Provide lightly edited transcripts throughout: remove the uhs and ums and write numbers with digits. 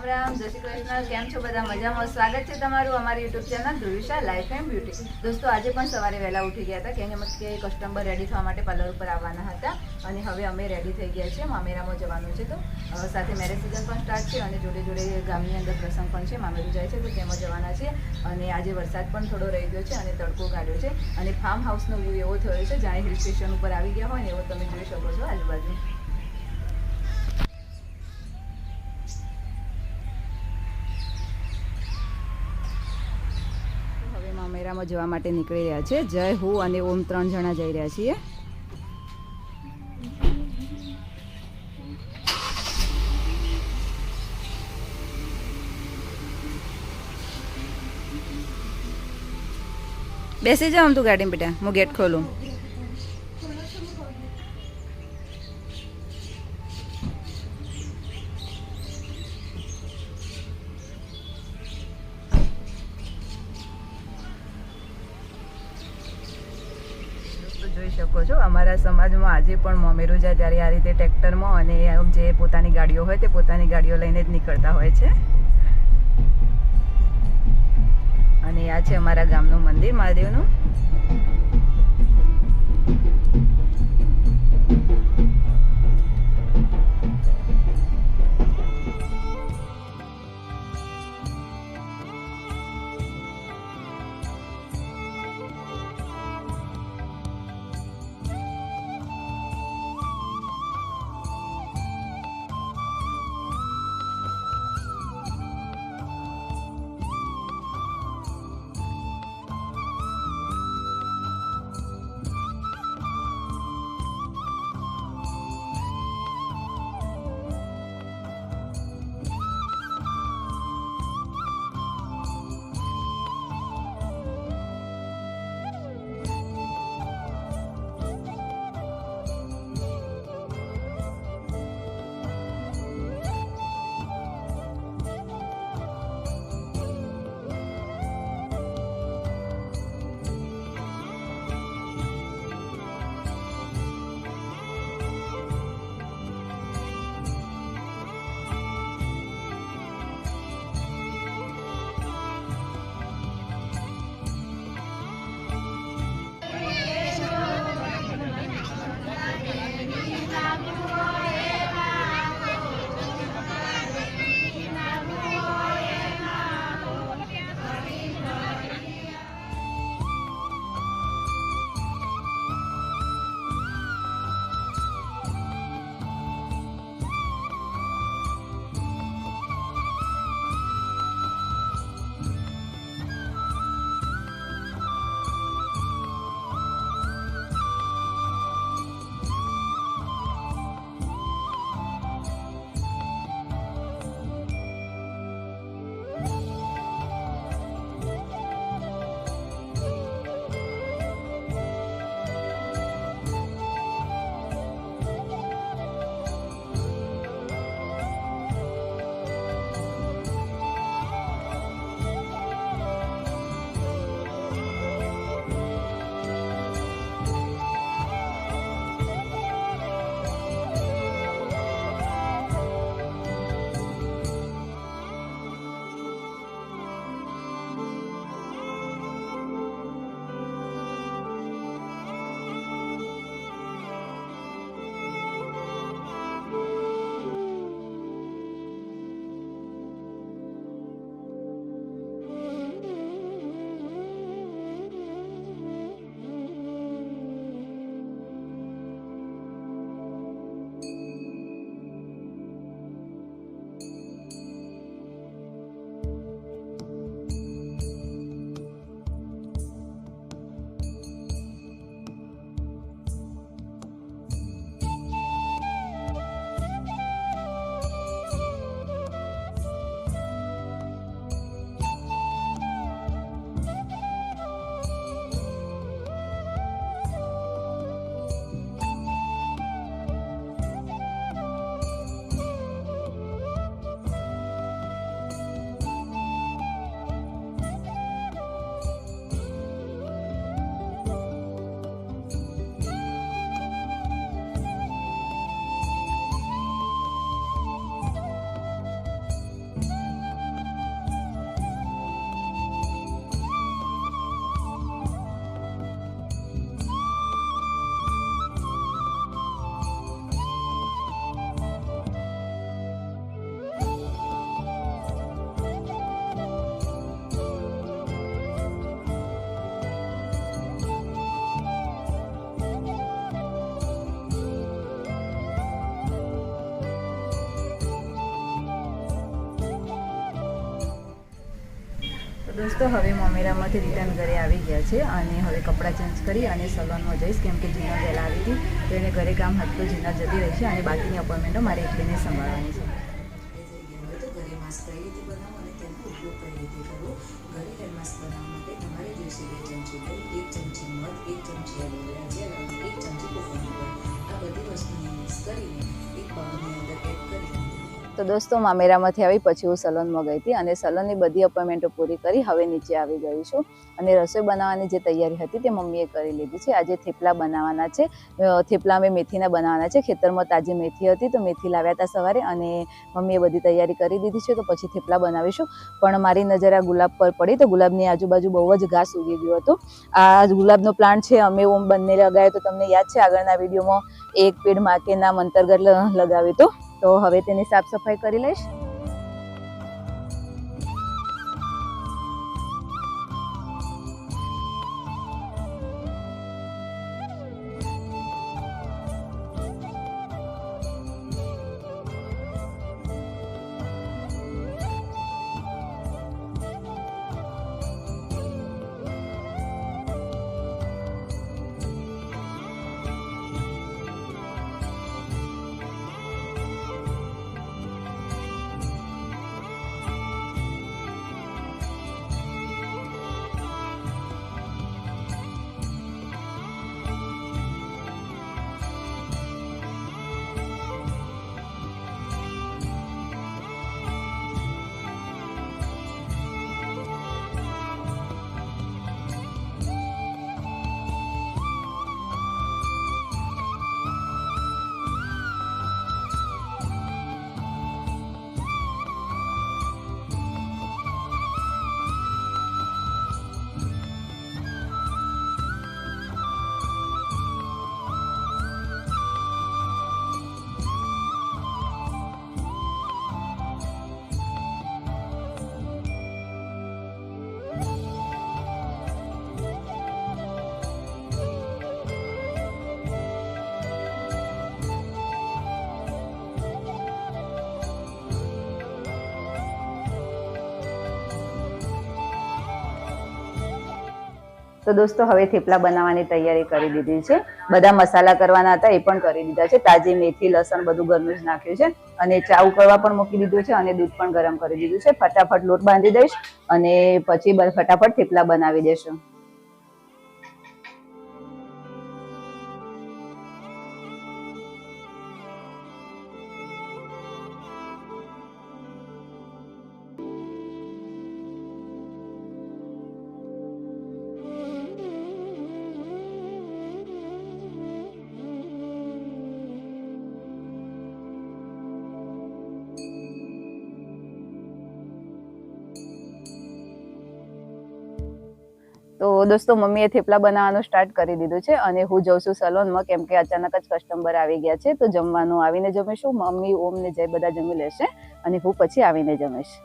રામ જય શ્રી કૃષ્ણ. કેમ છો બધા? મજામાં? સ્વાગત છે તમારું અમારી YouTube channel Dhruvisha life and beauty. દોસ્તો આજે પણ સવારે વહેલા ઉઠી ગયા હતા કેમ કે કસ્ટમર રેડી થવા માટે પાર્લર ઉપર આવવાના હતા અને હવે અમે રેડી થઈ ગયા છીએ. મામેરામાં જવાનું છે તો સાથે મેરેજ સિઝન પણ સ્ટાર્ટ છે અને જોડે જોડે ગામની અંદર પ્રસંગ પણ છે. મામેરું જાય છે તો તેમાં જવાના છે અને આજે વરસાદ પણ થોડો રહી ગયો છે અને તડકો કાઢ્યો છે અને ફાર્મ હાઉસનો વ્યૂ એવો થયો છે જાણે હિલ સ્ટેશન ઉપર આવી ગયા હોય ને એવો તમે જોઈ શકો છો આજુબાજુ. મામેરામાં જવા માટે નીકળી રહ્યા છે. જય હું અને ઓમ 3 જણા જઈ રહ્યા છીએ. બેસી જાઓ તું ગાડી બેટા, હું ગેટ ખોલું. જોઈ શકો છો અમારા સમાજમાં આજે પણ મામેરું જાય ત્યારે આ રીતે ટ્રેક્ટરમાં અને જે પોતાની ગાડીઓ હોય તે પોતાની ગાડીઓ લઈને જ નીકળતા હોય છે. અને આ છે અમારા ગામનું મંદિર મહાદેવનું. દોસ્તો હવે મામેરામાંથી રિટર્ન ઘરે આવી ગયા છે અને હવે કપડાં ચેન્જ કરી અને સલૂનમાં જઈશ, કેમ કે જીના વહેલા આવી હતી તો એને ઘરે કામ હતું તો જીના જતી રહી છે અને બાકીની અપોઇન્ટમેન્ટો મારે એકલીને સંભાળવાની છે. તો ઘરે માસ્ક કઈ રીતે બનાવો અને તેનો ઉપયોગ કઈ રીતે કરવો. ઘરે હેર માસ્ક બનાવવા માટે તમારે જોઈશે 2 ચમચી દહીં, 1 ચમચી મધ, 1 ચમચી એલોવેરા જેલ અને 1 ચમચી કોકોનટ ઓઇલ. આ બધી વસ્તુને મિક્સ કરીને એક બાઉલની અંદર એડ કરી. તો દોસ્તો મામેરામાંથી આવી પછી હું સલૂનમાં ગઈ હતી અને સલૂનની બધી અપોઇન્ટમેન્ટો પૂરી કરી હવે નીચે આવી ગઈ છું અને રસોઈ બનાવવાની જે તૈયારી હતી તે મમ્મીએ કરી લીધી છે. આજે થેપલા બનાવવાના છે. થેપલા અમે મેથીના બનાવવાના છે. ખેતરમાં તાજી મેથી હતી તો મેથી લાવ્યા હતા સવારે અને મમ્મીએ બધી તૈયારી કરી દીધી છે, તો પછી થેપલા બનાવીશું. પણ મારી નજર આ ગુલાબ પર પડી તો ગુલાબની આજુબાજુ બહુ જ ઘાસ ઉગી ગયો હતો. આ ગુલાબનો પ્લાન્ટ છે અમે ઓમ બંને લગાવ્યો તો તમને યાદ છે આગળના વિડીયોમાં એક પેડ માકે નામ અંતર્ગત લગાવ્યું હતું. તો હવે તેની સાફ સફાઈ કરી લઈશ. તો દોસ્તો હવે થેપલા બનાવવાની તૈયારી કરી દીધી છે. બધા મસાલા કરવાના હતા એ પણ કરી દીધા છે. તાજી મેથી, લસણ બધું ઘરનું જ નાખ્યું છે અને ચા ઉકળવા પણ મૂકી દીધું છે અને દૂધ પણ ગરમ કરી દીધું છે. ફટાફટ લોટ બાંધી દઈશ અને પછી ફટાફટ થેપલા બનાવી દેશું. તો દોસ્તો મમ્મીએ થેપલા બનાવવાનું સ્ટાર્ટ કરી દીધું છે અને હું જઉં છું સલૂનમાં, કેમ કે અચાનક જ કસ્ટમર આવી ગયા છે. તો જમવાનું આવીને જમીશું. મમ્મી, ઓમ ને જય બધા જમી લેશે અને હું પછી આવીને જમીશ.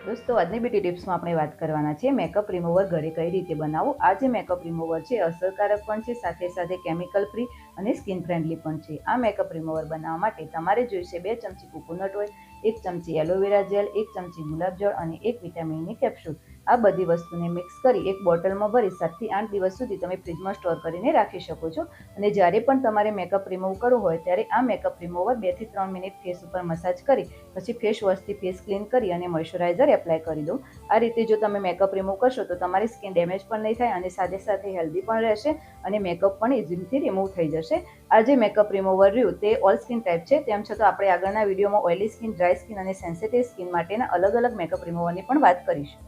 દોસ્તો આજની બ્યુટી ટિપ્સમાં આપણે વાત કરવાના છે મેકઅપ રિમૂવર ઘરે કઈ રીતે બનાવવું. આ જે મેકઅપ રિમૂવર છે અસરકારક પણ છે, સાથે સાથે કેમિકલ ફ્રી અને સ્કિન ફ્રેન્ડલી પણ છે. આ મેકઅપ રિમૂવર બનાવવા માટે તમારે જોઈશે 2 ચમચી કોકોનટ ઓઇલ, 1 ચમચી એલોવેરા જેલ, 1 ચમચી ગુલાબજળ અને 1 વિટામિનની કેપ્સ્યુલ. આ બધી વસ્તુને મિક્સ કરી એક બોટલમાં ભરી 7 થી 8 દિવસ સુધી તમે ફ્રીજમાં સ્ટોર કરીને રાખી શકો છો. અને જ્યારે પણ તમારે મેકઅપ રિમૂવ કરવો હોય ત્યારે આ મેકઅપ રિમૂવર 2 થી 3 મિનિટ ફેસ ઉપર મસાજ કરી પછી ફેસ વોશથી ફેસ ક્લીન કરી અને મોઇશ્ચરાઇઝર એપ્લાય કરી દો. આ રીતે જો તમે મેકઅપ રિમૂવ કરશો તો તમારી સ્કિન ડેમેજ પણ નહીં થાય અને સાથે સાથે હેલ્ધી પણ રહેશે અને મેકઅપ પણ ઇઝીલી રિમૂવ થઈ જશે. આ જે મેકઅપ રિમૂવર રહ્યું તે ઓલ સ્કિન ટાઈપ છે. તેમ છતાં આપણે આગળના વિડીયોમાં ઓઇલી સ્કિન, ડ્રાય સ્કિન અને સેન્સિટિવ સ્કિન માટેના અલગ અલગ મેકઅપ રિમૂવરની પણ વાત કરીશું.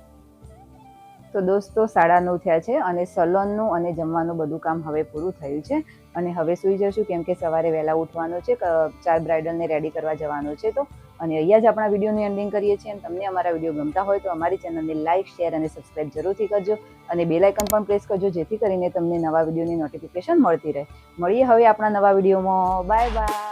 તો દોસ્તો 9:30 થયા છે અને સલોનનું અને જમવાનું બધું કામ હવે પૂરું થયું છે અને હવે સૂઈ જશું કેમ કે સવારે વહેલા ઉઠવાનું છે, 4 બ્રાઇડલને રેડી કરવા જવાનું છે. તો અને અહીંયા જ આપણા વિડીયોની એન્ડિંગ કરીએ છીએ. અને તમને અમારા વિડીયો ગમતા હોય તો અમારી ચેનલને લાઇક, શેર અને સબસ્ક્રાઇબ જરૂરથી કરજો. અને બેલ આઇકન પણ પ્રેસ કરજો, જેથી કરીને તમને નવા વિડીયોની નોટિફિકેશન મળતી રહે. મળીએ હવે આપણા નવા વિડીયોમાં. Bye bye.